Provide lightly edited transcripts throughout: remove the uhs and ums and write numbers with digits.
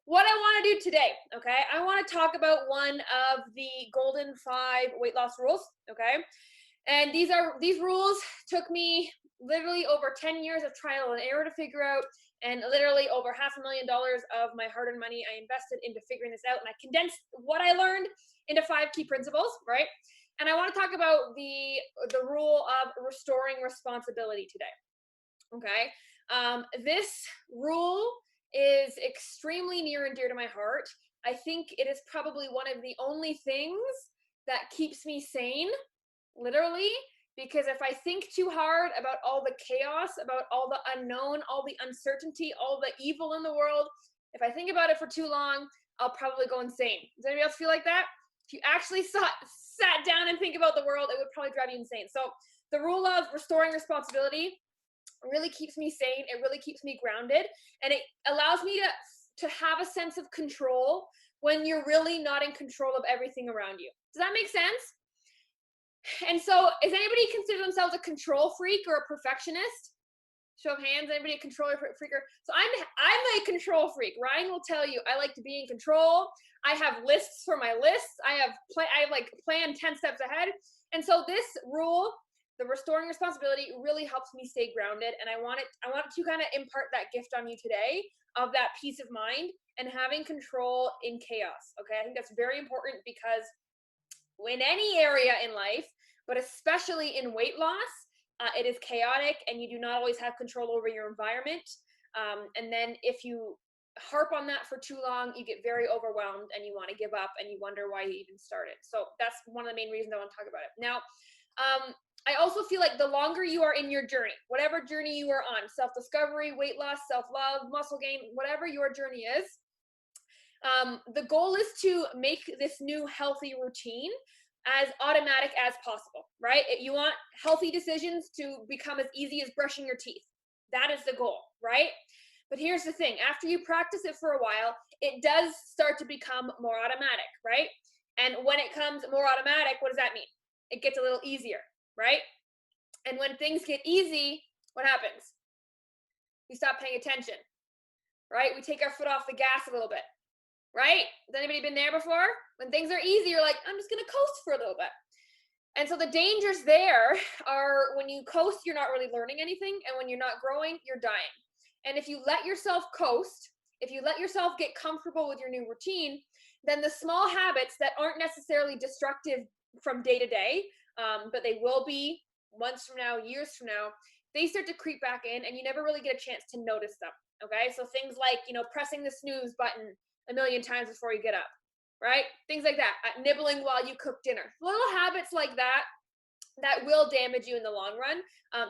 what I want to do today, okay? I want to talk about one of the golden 5 weight loss rules, okay? And these rules took me literally over 10 years of trial and error to figure out, and literally over $500,000 of my hard-earned money I invested into figuring this out, and I condensed what I learned into 5 key principles, right? And I want to talk about the rule of restoring responsibility today. Okay. This rule is extremely near and dear to my heart. I think it is probably one of the only things that keeps me sane, literally, because if I think too hard about all the chaos, about all the unknown, all the uncertainty, all the evil in the world, if I think about it for too long, I'll probably go insane. Does anybody else feel like that? If you actually sat down and think about the world, it would probably drive you insane. So the rule of restoring responsibility really keeps me sane. It really keeps me grounded, and it allows me to have a sense of control when you're really not in control of everything around you. Does that make sense? And so, is anybody consider themselves a control freak or a perfectionist? Show of hands. Anybody a controller freaker? So I'm a control freak. Ryan will tell you I like to be in control. I have lists for my lists. I have like planned 10 steps ahead. And so this rule, the restoring responsibility, really helps me stay grounded. And I want to kind of impart that gift on you today of that peace of mind and having control in chaos. Okay, I think that's very important because in any area in life, but especially in weight loss, it is chaotic and you do not always have control over your environment. And then if you harp on that for too long, you get very overwhelmed and you want to give up and you wonder why you even started. So that's one of the main reasons I want to talk about it. Now, I also feel like the longer you are in your journey, whatever journey you are on, self-discovery, weight loss, self-love, muscle gain, whatever your journey is, the goal is to make this new healthy routine as automatic as possible, right? You want healthy decisions to become as easy as brushing your teeth. That is the goal, right? But here's the thing, after you practice it for a while, it does start to become more automatic, right? And when it comes more automatic, what does that mean? It gets a little easier, right? And when things get easy, what happens? We stop paying attention, right? We take our foot off the gas a little bit, right? Has anybody been there before? When things are easy, you're like, I'm just going to coast for a little bit. And so the dangers there are when you coast, you're not really learning anything. And when you're not growing, you're dying. And if you let yourself coast, if you let yourself get comfortable with your new routine, then the small habits that aren't necessarily destructive from day to day, but they will be months from now, years from now, they start to creep back in and you never really get a chance to notice them. Okay. So things like, pressing the snooze button a million times before you get up, right? Things like that, nibbling while you cook dinner. Little habits like that will damage you in the long run.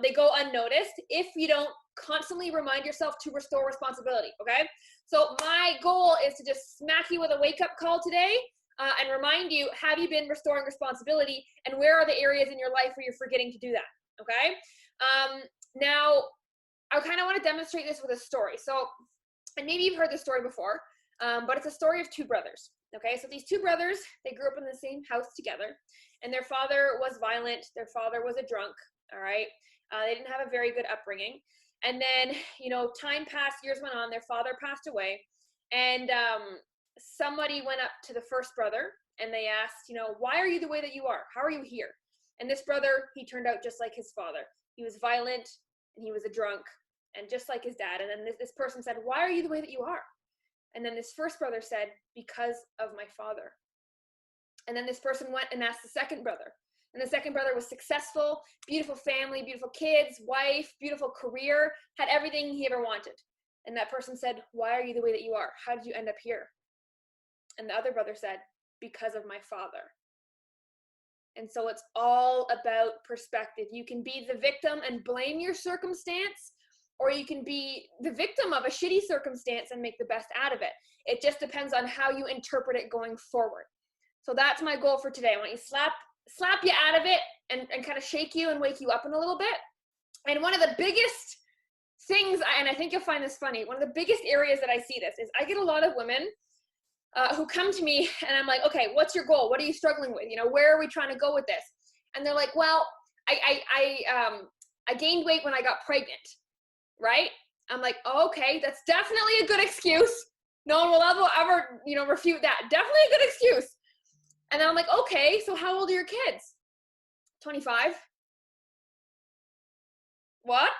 They go unnoticed if you don't constantly remind yourself to restore responsibility, okay? So my goal is to just smack you with a wake-up call today and remind you, have you been restoring responsibility, and where are the areas in your life where you're forgetting to do that, okay? Now, I kind of want to demonstrate this with a story. So, and maybe you've heard this story before, but it's a story of two brothers. Okay, so these two brothers, they grew up in the same house together, and their father was violent. Their father was a drunk. All right, they didn't have a very good upbringing. And then, time passed, years went on. Their father passed away, and somebody went up to the first brother and they asked, why are you the way that you are? How are you here? And this brother, he turned out just like his father. He was violent and he was a drunk, and just like his dad. And then this person said, why are you the way that you are? And then this first brother said, because of my father. And then this person went and asked the second brother. And the second brother was successful, beautiful family, beautiful kids, wife, beautiful career, had everything he ever wanted. And that person said, why are you the way that you are? How did you end up here? And the other brother said, because of my father. And so it's all about perspective. You can be the victim and blame your circumstance, or you can be the victim of a shitty circumstance and make the best out of it. It just depends on how you interpret it going forward. So that's my goal for today. I want you to slap you out of it and kind of shake you and wake you up in a little bit. And one of the biggest things, and I think you'll find this funny, one of the biggest areas that I see this is I get a lot of women who come to me and I'm like, okay, what's your goal? What are you struggling with? Where are we trying to go with this? And they're like, well, I gained weight when I got pregnant. Right? I'm like, oh, okay, that's definitely a good excuse. No one will ever, refute that. Definitely a good excuse. And then I'm like, okay, so how old are your kids? 25. What?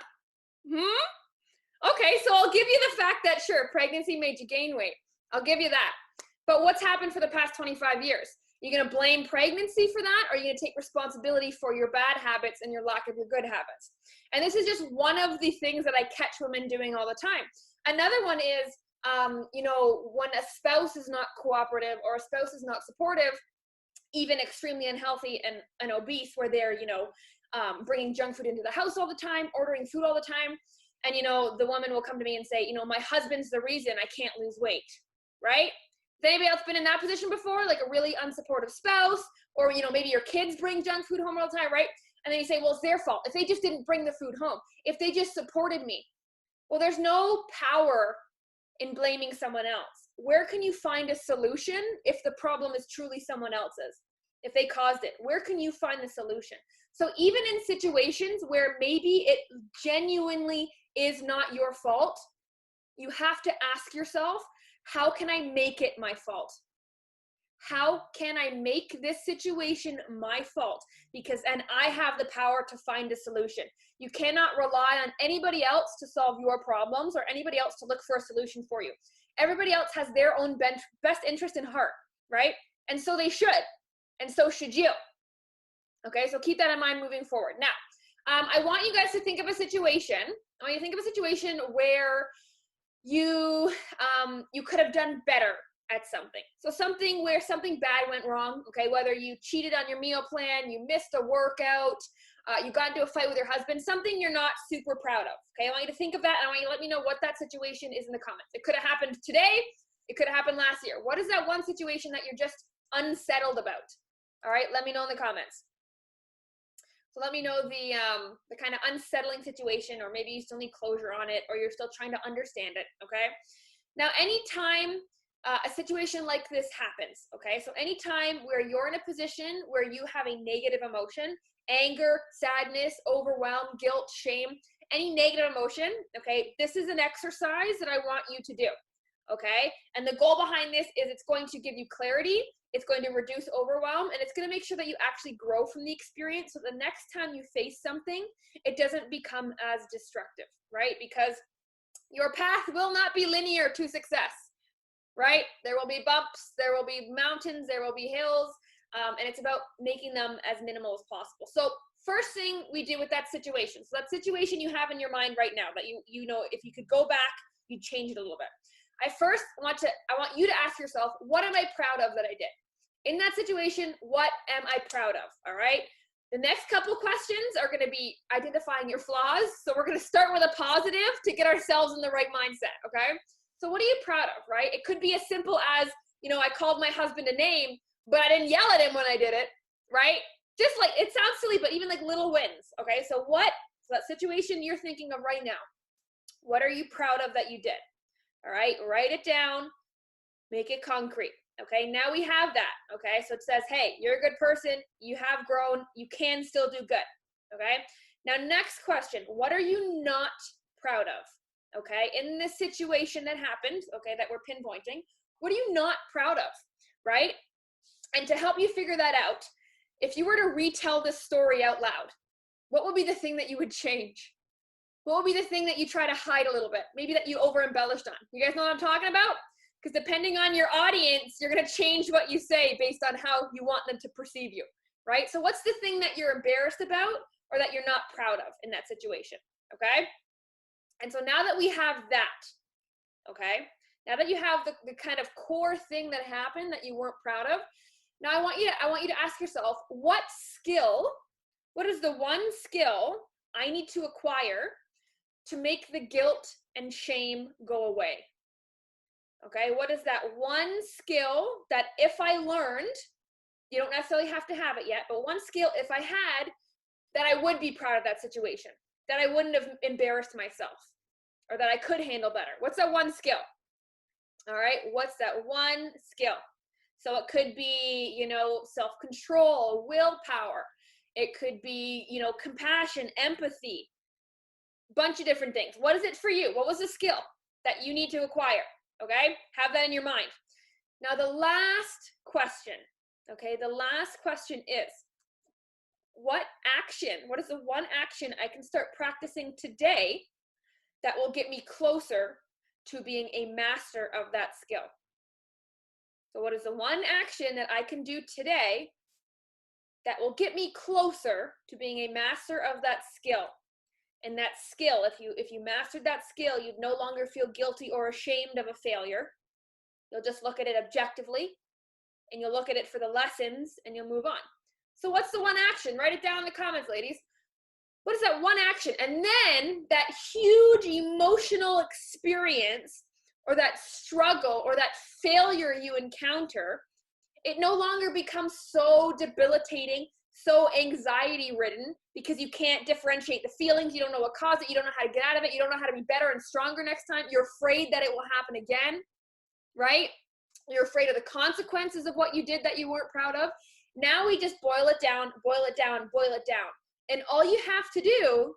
Okay, so I'll give you the fact that sure, pregnancy made you gain weight. I'll give you that. But what's happened for the past 25 years? You're going to blame pregnancy for that, or are you going to take responsibility for your bad habits and your lack of your good habits? And this is just one of the things that I catch women doing all the time. Another one is, when a spouse is not cooperative or a spouse is not supportive, even extremely unhealthy and obese, where they're, bringing junk food into the house all the time, ordering food all the time. And, the woman will come to me and say, my husband's the reason I can't lose weight, right? Has anybody else been in that position before? Like a really unsupportive spouse, or, maybe your kids bring junk food home all the time, right? And then you say, well, it's their fault. If they just didn't bring the food home, if they just supported me. Well, there's no power in blaming someone else. Where can you find a solution if the problem is truly someone else's? If they caused it, where can you find the solution? So even in situations where maybe it genuinely is not your fault, you have to ask yourself, how can I make it my fault? How can I make this situation my fault? And I have the power to find a solution. You cannot rely on anybody else to solve your problems or anybody else to look for a solution for you. Everybody else has their own best interest in heart, right? And so they should, and so should you. Okay, so keep that in mind moving forward. Now, I want you guys to think of a situation. I want you to think of a situation where you could have done better at something. So something where something bad went wrong, okay, whether you cheated on your meal plan, you missed a workout, you got into a fight with your husband, something you're not super proud of, okay? I want you to think of that, and I want you to let me know what that situation is in the comments. It could have happened today, it could have happened last year. What is that one situation that you're just unsettled about? All right, let me know in the comments. So let me know the kind of unsettling situation, or maybe you still need closure on it, or you're still trying to understand it, okay? Now, anytime a situation like this happens, okay? So anytime where you're in a position where you have a negative emotion, anger, sadness, overwhelm, guilt, shame, any negative emotion, okay, this is an exercise that I want you to do, okay? And the goal behind this is it's going to give you clarity, it's going to reduce overwhelm, and it's going to make sure that you actually grow from the experience, so the next time you face something, it doesn't become as destructive, right? Because your path will not be linear to success, right? There will be bumps, there will be mountains, there will be hills, and it's about making them as minimal as possible. So first thing we do with that situation, so that situation you have in your mind right now, that you know, if you could go back, you'd change it a little bit. I want you to ask yourself, what am I proud of that I did? In that situation, what am I proud of? All right. The next couple questions are going to be identifying your flaws. So we're going to start with a positive to get ourselves in the right mindset. Okay. So what are you proud of, right? It could be as simple as, I called my husband a name, but I didn't yell at him when I did it, right? Just like, it sounds silly, but even like little wins. Okay. So that situation you're thinking of right now, what are you proud of that you did? All right. Write it down, make it concrete. Okay, now we have that. Okay, so it says, hey, you're a good person, you have grown, you can still do good. Okay, now next question, what are you not proud of? Okay, in this situation that happened, okay, that we're pinpointing, what are you not proud of, right? And to help you figure that out, if you were to retell this story out loud, what would be the thing that you would change? What would be the thing that you try to hide a little bit? Maybe that you over embellished on. You guys know what I'm talking about? Because depending on your audience, you're going to change what you say based on how you want them to perceive you, right? So what's the thing that you're embarrassed about or that you're not proud of in that situation, okay? And so now that we have that, okay, now that you have the kind of core thing that happened that you weren't proud of, now I want you to ask yourself, what is the one skill I need to acquire to make the guilt and shame go away? Okay, what is that one skill that if I learned, you don't necessarily have to have it yet, but one skill if I had, that I would be proud of that situation, that I wouldn't have embarrassed myself, or that I could handle better? What's that one skill? All right, what's that one skill? So it could be, self-control, willpower. It could be, compassion, empathy, bunch of different things. What is it for you? What was the skill that you need to acquire? Okay, have that in your mind. Now the last question, okay, the last question is, what is the one action I can start practicing today that will get me closer to being a master of that skill? So what is the one action that I can do today that will get me closer to being a master of that skill? And that skill, if you mastered that skill, you'd no longer feel guilty or ashamed of a failure. You'll just look at it objectively, and you'll look at it for the lessons, and you'll move on. So what's the one action? Write it down in the comments, ladies. What is that one action? And then that huge emotional experience or that struggle or that failure you encounter, it no longer becomes so debilitating, so anxiety ridden, because you can't differentiate the feelings. You don't know what caused it. You don't know how to get out of it. You don't know how to be better and stronger next time. You're afraid that it will happen again, right? You're afraid of the consequences of what you did that you weren't proud of. Now we just boil it down, boil it down, boil it down. And all you have to do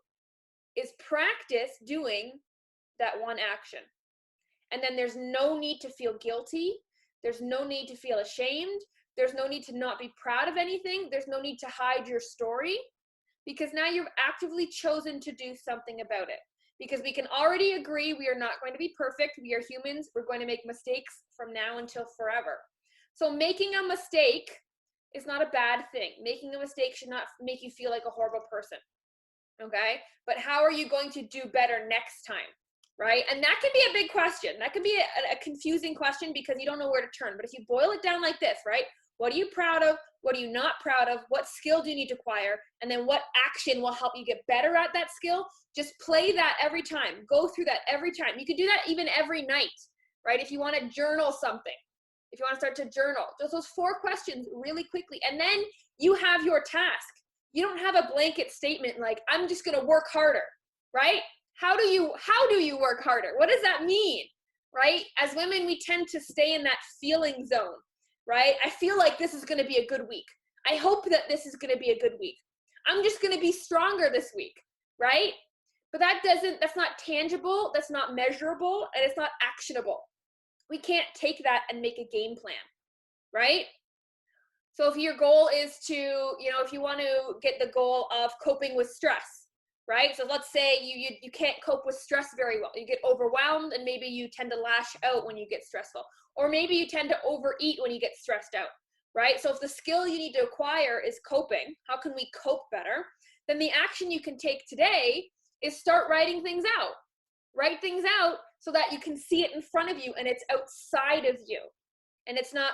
is practice doing that one action. And then there's no need to feel guilty. There's no need to feel ashamed. There's no need to not be proud of anything. There's no need to hide your story, because now you've actively chosen to do something about it. Because we can already agree we are not going to be perfect. We are humans. We're going to make mistakes from now until forever. So making a mistake is not a bad thing. Making a mistake should not make you feel like a horrible person. Okay? But how are you going to do better next time? Right? And that can be a big question. That can be a confusing question because you don't know where to turn. But if you boil it down like this, right? What are you proud of? What are you not proud of? What skill do you need to acquire? And then what action will help you get better at that skill? Just play that every time. Go through that every time. You can do that even every night, right? If you want to journal something, if you want to start to journal, just those 4 questions really quickly. And then you have your task. You don't have a blanket statement like, I'm just going to work harder, right? How do you work harder? What does that mean, right? As women, we tend to stay in that feeling zone, right? I feel like this is going to be a good week. I hope that this is going to be a good week. I'm just going to be stronger this week, right? But that's not tangible, that's not measurable, and it's not actionable. We can't take that and make a game plan, right? So if your goal is to, if you want to get the goal of coping with stress, right? So let's say you can't cope with stress very well. You get overwhelmed and maybe you tend to lash out when you get stressful. Or maybe you tend to overeat when you get stressed out, right? So if the skill you need to acquire is coping, how can we cope better? Then the action you can take today is start writing things out. Write things out so that you can see it in front of you and it's outside of you. And it's not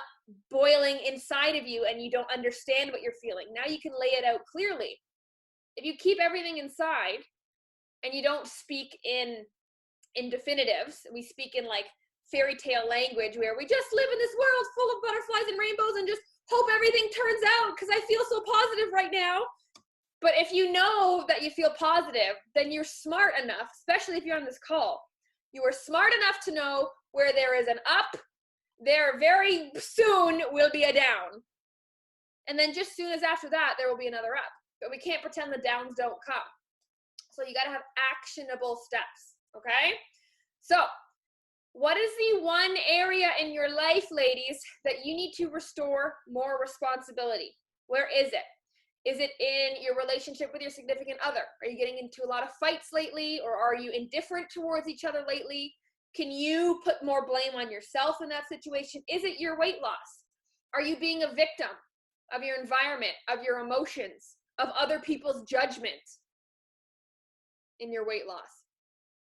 boiling inside of you and you don't understand what you're feeling. Now you can lay it out clearly. If you keep everything inside and you don't speak in definitives, we speak in like fairy tale language where we just live in this world full of butterflies and rainbows and just hope everything turns out because I feel so positive right now. But if you know that you feel positive, then you're smart enough, especially if you're on this call, you are smart enough to know where there is an up, there very soon will be a down. And then just soon as after that, there will be another up. But we can't pretend the downs don't come. So you got to have actionable steps, okay? So what is the one area in your life, ladies, that you need to restore more responsibility? Where is it? Is it in your relationship with your significant other? Are you getting into a lot of fights lately, or are you indifferent towards each other lately? Can you put more blame on yourself in that situation? Is it your weight loss? Are you being a victim of your environment, of your emotions, of other people's judgment in your weight loss,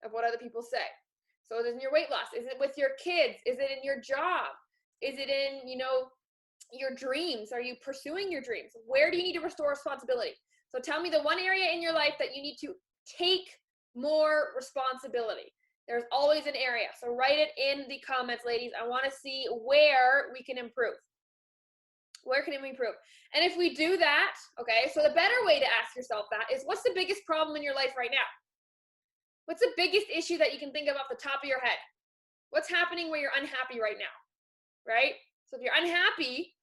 of what other people say? So it is in your weight loss. Is it with your kids? Is it in your job? Is it in, your dreams? Are you pursuing your dreams? Where do you need to restore responsibility? So tell me the one area in your life that you need to take more responsibility. There's always an area. So write it in the comments, ladies. I want to see where we can improve. Where can we improve? And if we do that, okay, so the better way to ask yourself that is, what's the biggest problem in your life right now? What's the biggest issue that you can think of off the top of your head? What's happening where you're unhappy right now, right? So if you're unhappy,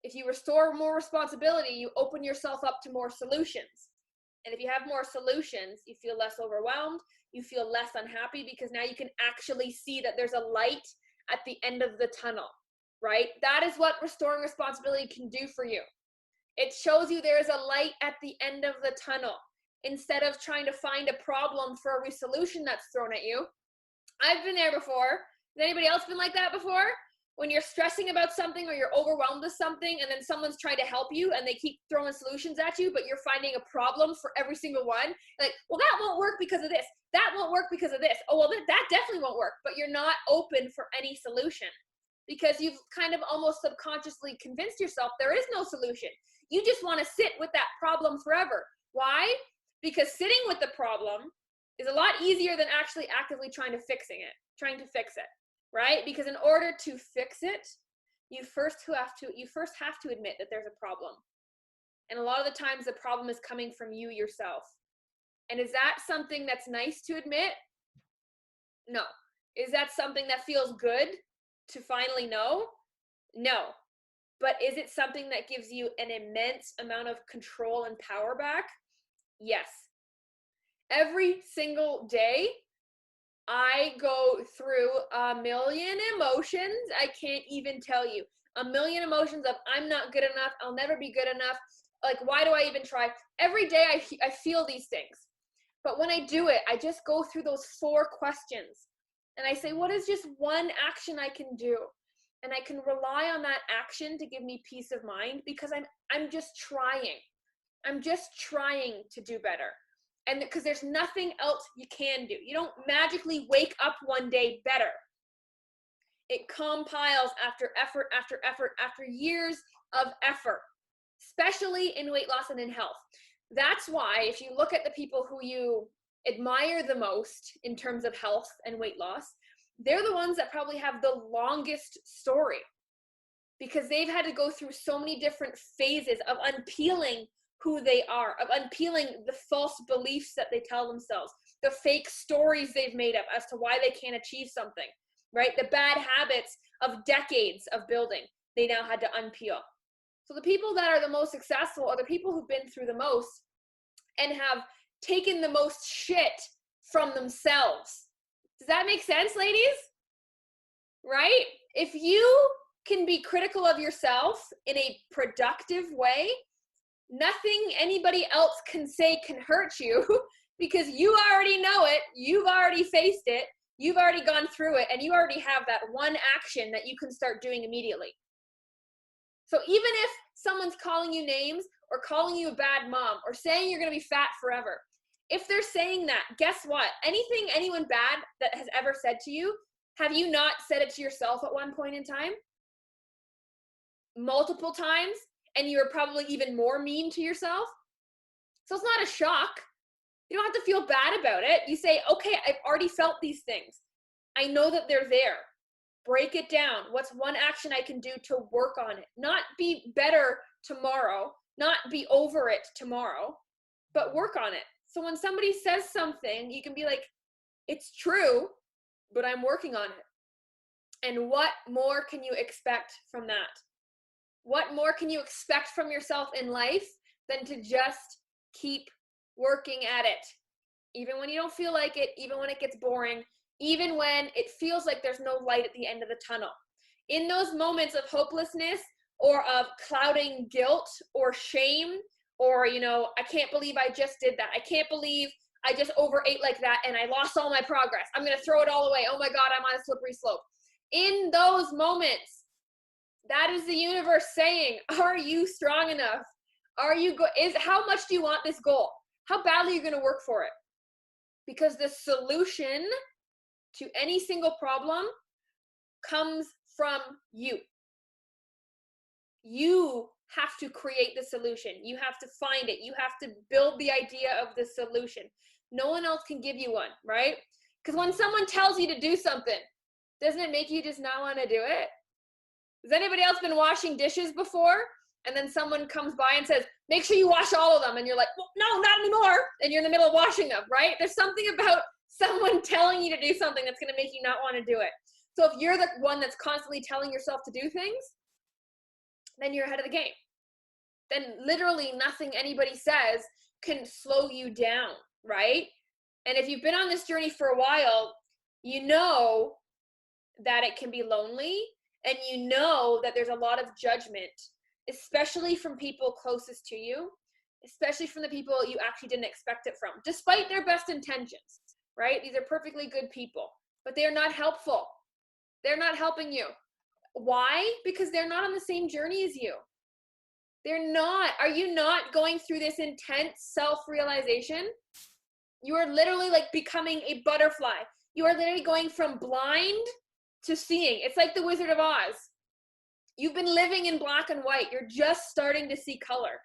if you restore more responsibility, you open yourself up to more solutions. And if you have more solutions, you feel less overwhelmed, you feel less unhappy, because now you can actually see that there's a light at the end of the tunnel, right? That is what restoring responsibility can do for you. It shows you there is a light at the end of the tunnel. Instead of trying to find a problem for every solution that's thrown at you. I've been there before. Has anybody else been like that before? When you're stressing about something or you're overwhelmed with something, and then someone's trying to help you and they keep throwing solutions at you, but you're finding a problem for every single one. Like, well, that won't work because of this. That won't work because of this. Oh, well, that definitely won't work. But you're not open for any solution because you've kind of almost subconsciously convinced yourself there is no solution. You just want to sit with that problem forever. Why? Because sitting with the problem is a lot easier than actually actively trying to fix it, right? Because in order to fix it, you first have to admit that there's a problem. And a lot of the times the problem is coming from you yourself. And is that something that's nice to admit? No. Is that something that feels good to finally know? No. But is it something that gives you an immense amount of control and power back? Yes. Every single day, I go through a million emotions. I can't even tell you. A million emotions of I'm not good enough. I'll never be good enough. Like, why do I even try? Every day I feel these things. But when I do it, I just go through those 4 questions. And I say, what is just one action I can do? And I can rely on that action to give me peace of mind, because I'm just trying. I'm just trying to do better. And because there's nothing else you can do. You don't magically wake up one day better. It compiles after effort, after effort, after years of effort, especially in weight loss and in health. That's why if you look at the people who you admire the most in terms of health and weight loss, they're the ones that probably have the longest story, because they've had to go through so many different phases of unpeeling who they are, of unpeeling the false beliefs that they tell themselves, the fake stories they've made up as to why they can't achieve something, right? The bad habits of decades of building, they now had to unpeel. So the people that are the most successful are the people who've been through the most and have taken the most shit from themselves. Does that make sense, ladies? Right? If you can be critical of yourself in a productive way, nothing anybody else can say can hurt you, because you already know it, you've already faced it, you've already gone through it, and you already have that one action that you can start doing immediately. So even if someone's calling you names or calling you a bad mom or saying you're going to be fat forever, if they're saying that, guess what? Anything anyone bad that has ever said to you, have you not said it to yourself at one point in time? Multiple times? And you're probably even more mean to yourself? So it's not a shock. You don't have to feel bad about it. You say, okay, I've already felt these things. I know that they're there. Break it down. What's one action I can do to work on it? Not be better tomorrow, not be over it tomorrow, but work on it. So when somebody says something, you can be like, it's true, but I'm working on it. And what more can you expect from that? What more can you expect from yourself in life than to just keep working at it? Even when you don't feel like it, even when it gets boring, even when it feels like there's no light at the end of the tunnel. In those moments of hopelessness or of clouding guilt or shame, or, I can't believe I just did that. I can't believe I just overate like that and I lost all my progress. I'm going to throw it all away. Oh my God, I'm on a slippery slope. In those moments, that is the universe saying, are you strong enough? How much do you want this goal? How badly are you going to work for it? Because the solution to any single problem comes from you. You have to create the solution. You have to find it. You have to build the idea of the solution. No one else can give you one, right? Because when someone tells you to do something, doesn't it make you just not want to do it? Has anybody else been washing dishes before? And then someone comes by and says, make sure you wash all of them. And you're like, well, no, not anymore. And you're in the middle of washing them, right? There's something about someone telling you to do something that's going to make you not want to do it. So if you're the one that's constantly telling yourself to do things, then you're ahead of the game. Then literally nothing anybody says can slow you down, right? And if you've been on this journey for a while, you know that it can be lonely, and you know that there's a lot of judgment, especially from people closest to you, especially from the people you actually didn't expect it from, despite their best intentions, right? These are perfectly good people, but they're not helpful. They're not helping you. Why? Because they're not on the same journey as you. They're not. Are you not going through this intense self-realization? You are literally like becoming a butterfly. You are literally going from blind to seeing. It's like the Wizard of Oz. You've been living in black and white. You're just starting to see color.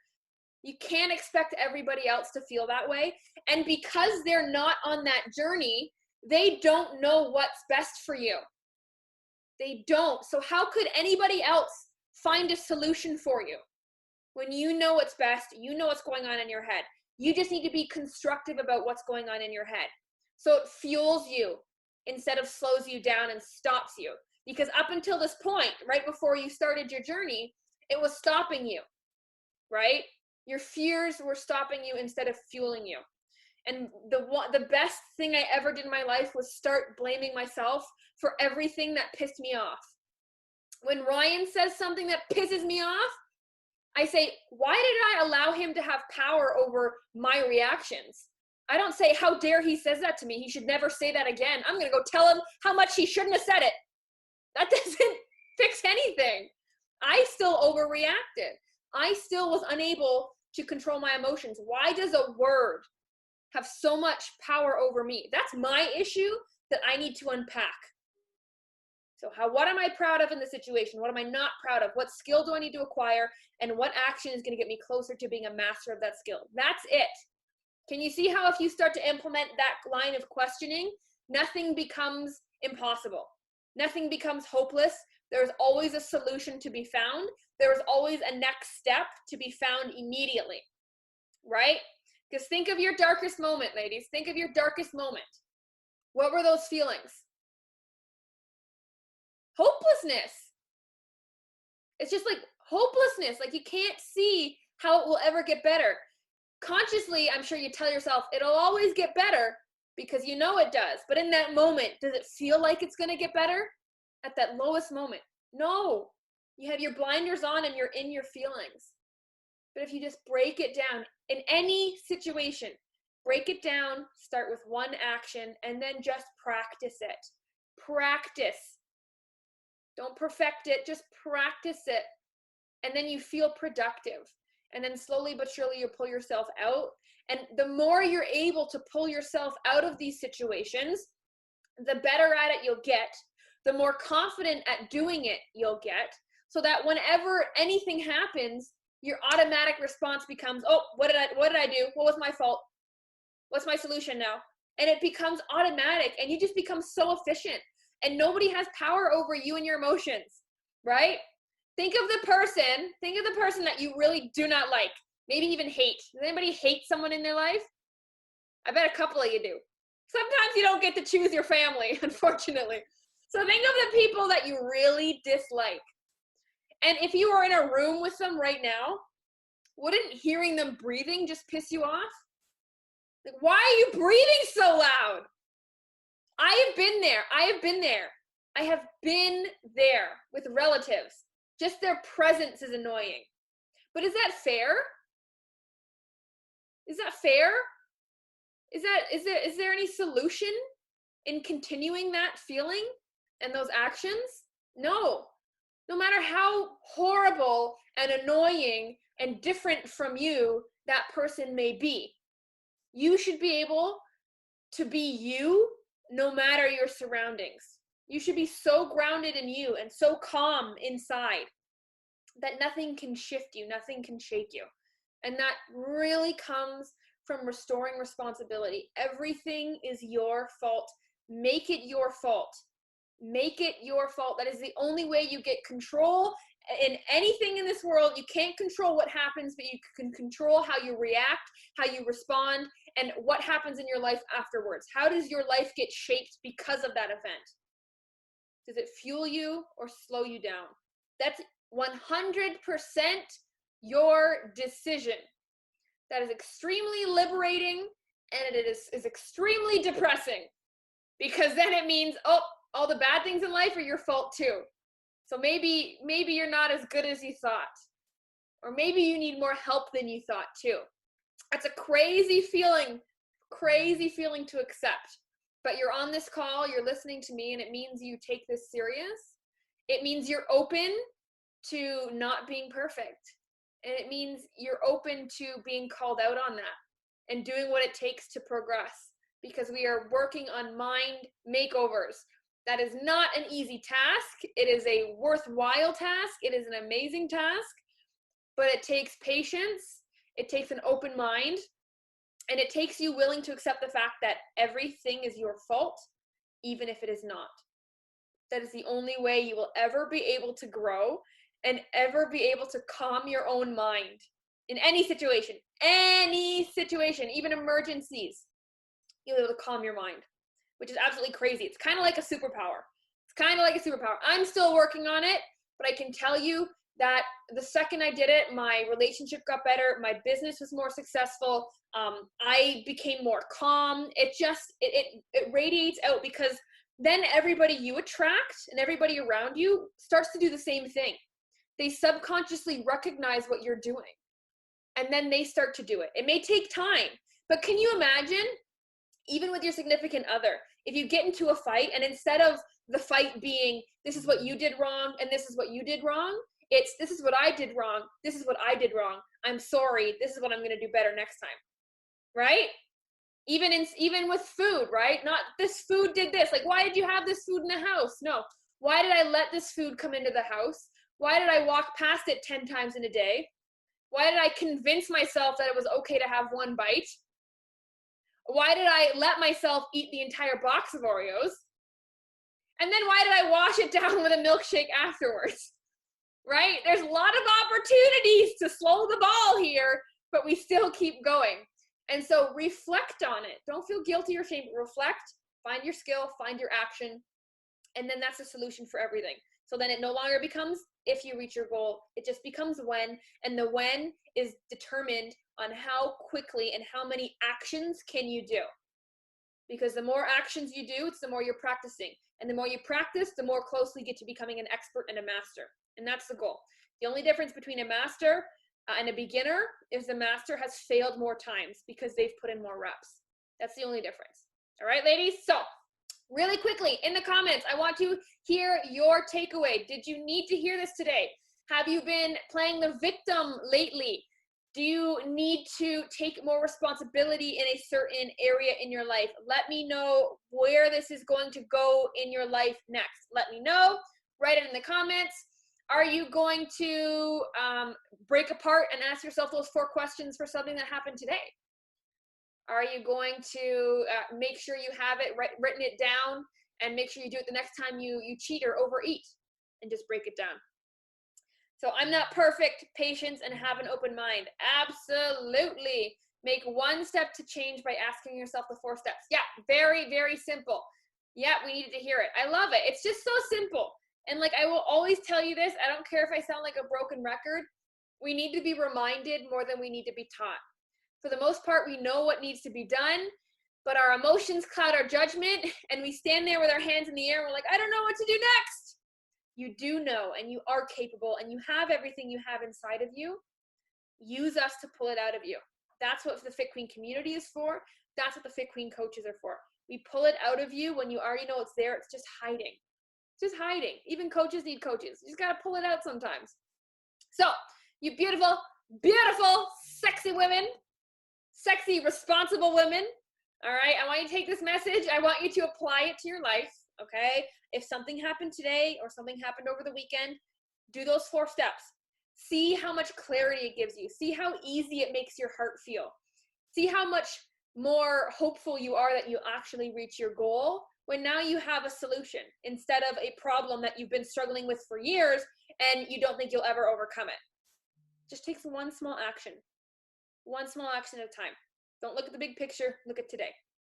You can't expect everybody else to feel that way. And because they're not on that journey, they don't know what's best for you. They don't. So how could anybody else find a solution for you? When you know what's best, you know what's going on in your head. You just need to be constructive about what's going on in your head. So it fuels you instead of slows you down and stops you. Because up until this point, right before you started your journey, it was stopping you, right? Your fears were stopping you instead of fueling you. And the best thing I ever did in my life was start blaming myself for everything that pissed me off. When Ryan says something that pisses me off, I say, why did I allow him to have power over my reactions? I don't say, how dare he says that to me. He should never say that again. I'm going to go tell him how much he shouldn't have said it. That doesn't fix anything. I still overreacted. I still was unable to control my emotions. Why does a word have so much power over me? That's my issue that I need to unpack. So what am I proud of in the situation? What am I not proud of? What skill do I need to acquire? And what action is going to get me closer to being a master of that skill? That's it. Can you see how if you start to implement that line of questioning, nothing becomes impossible. Nothing becomes hopeless. There's always a solution to be found. There's always a next step to be found immediately, right? Because think of your darkest moment, ladies. Think of your darkest moment. What were those feelings? Hopelessness. It's just like hopelessness. Like you can't see how it will ever get better. Consciously, I'm sure you tell yourself it'll always get better because you know it does. But in that moment, does it feel like it's going to get better? At that lowest moment? No. You have your blinders on and you're in your feelings. But if you just break it down in any situation, break it down, start with one action, and then just practice it. Practice. Don't perfect it, just practice it. And then you feel productive. And then slowly but surely you pull yourself out. And the more you're able to pull yourself out of these situations, the better at it you'll get. The more confident at doing it you'll get. So that whenever anything happens, your automatic response becomes, oh, what did I do? What was my fault? What's my solution now? And it becomes automatic and you just become so efficient. And nobody has power over you and your emotions, right? Think of the person that you really do not like, maybe even hate. Does anybody hate someone in their life? I bet a couple of you do. Sometimes you don't get to choose your family, unfortunately. So think of the people that you really dislike. And if you were in a room with them right now, wouldn't hearing them breathing just piss you off? Like, why are you breathing so loud? I have been there. I have been there with relatives. Just their presence is annoying. But is that fair? Is that fair? Is there any solution in continuing that feeling and those actions? No. No matter how horrible and annoying and different from you that person may be, you should be able to be you no matter your surroundings. You should be so grounded in you and so calm inside that nothing can shift you, nothing can shake you. And that really comes from restoring responsibility. Everything is your fault. Make it your fault. Make it your fault. That is the only way you get control in anything in this world. You can't control what happens, but you can control how you react, how you respond, and what happens in your life afterwards. How does your life get shaped because of that event? Does it fuel you or slow you down? That's 100% your decision. That is extremely liberating, and it is extremely depressing, because then it means, oh, all the bad things in life are your fault too. So maybe you're not as good as you thought, or maybe you need more help than you thought too. That's a crazy feeling to accept. But you're on this call, you're listening to me, and it means you take this serious. It means you're open to not being perfect. And it means you're open to being called out on that and doing what it takes to progress, because we are working on mind makeovers. That is not an easy task. It is a worthwhile task. It is an amazing task, but it takes patience. It takes an open mind, and it takes you willing to accept the fact that everything is your fault, even if it is not. That is the only way you will ever be able to grow and ever be able to calm your own mind in any situation, even emergencies. You'll be able to calm your mind, which is absolutely crazy. It's kind of like a superpower. I'm still working on it, but I can tell you that the second I did it, my relationship got better, my business was more successful, I became more calm. It radiates out, because then everybody you attract and everybody around you starts to do the same thing. They subconsciously recognize what you're doing, and then they start to do it. It may take time, but can you imagine, even with your significant other, if you get into a fight, and instead of the fight being, this is what you did wrong and this is what you did wrong, it's, this is what I did wrong, this is what I did wrong, I'm sorry, this is what I'm going to do better next time, right? Even with food, right? Not, this food did this, like, why did you have this food in the house? No, why did I let this food come into the house? Why did I walk past it 10 times in a day? Why did I convince myself that it was okay to have one bite? Why did I let myself eat the entire box of Oreos? And then why did I wash it down with a milkshake afterwards? Right? There's a lot of opportunities to slow the ball here, but we still keep going. And so reflect on it. Don't feel guilty or shame. Reflect, find your skill, find your action, and then that's the solution for everything. So then it no longer becomes if you reach your goal, it just becomes when, and the when is determined on how quickly and how many actions can you do. Because the more actions you do, it's the more you're practicing. And the more you practice, the more closely you get to becoming an expert and a master. And that's the goal. The only difference between a master and a beginner is the master has failed more times because they've put in more reps. That's the only difference. All right, ladies? So really quickly, in the comments, I want to hear your takeaway. Did you need to hear this today? Have you been playing the victim lately? Do you need to take more responsibility in a certain area in your life? Let me know where this is going to go in your life next. Let me know. Write it in the comments. Are you going to break apart and ask yourself those 4 questions for something that happened today? Are you going to make sure you have it written it down, and make sure you do it the next time you cheat or overeat, and just break it down? So I'm not perfect, patience, and have an open mind. Absolutely. Make one step to change by asking yourself the 4 steps. Yeah, very, very simple. Yeah, we needed to hear it. I love it. It's just so simple. And like, I will always tell you this, I don't care if I sound like a broken record. We need to be reminded more than we need to be taught. For the most part, we know what needs to be done, but our emotions cloud our judgment, and we stand there with our hands in the air. And we're like, I don't know what to do next. You do know, and you are capable, and you have everything you have inside of you. Use us to pull it out of you. That's what the Fit Queen community is for. That's what the Fit Queen coaches are for. We pull it out of you when you already know it's there. It's just hiding. It's just hiding. Even coaches need coaches. You just got to pull it out sometimes. So, you beautiful, beautiful, sexy women, sexy, responsible women, all right? I want you to take this message. I want you to apply it to your life, okay? If something happened today or something happened over the weekend, do those 4 steps. See how much clarity it gives you. See how easy it makes your heart feel. See how much more hopeful you are that you actually reach your goal when now you have a solution instead of a problem that you've been struggling with for years and you don't think you'll ever overcome it. Just takes one small action at a time. Don't look at the big picture, look at today.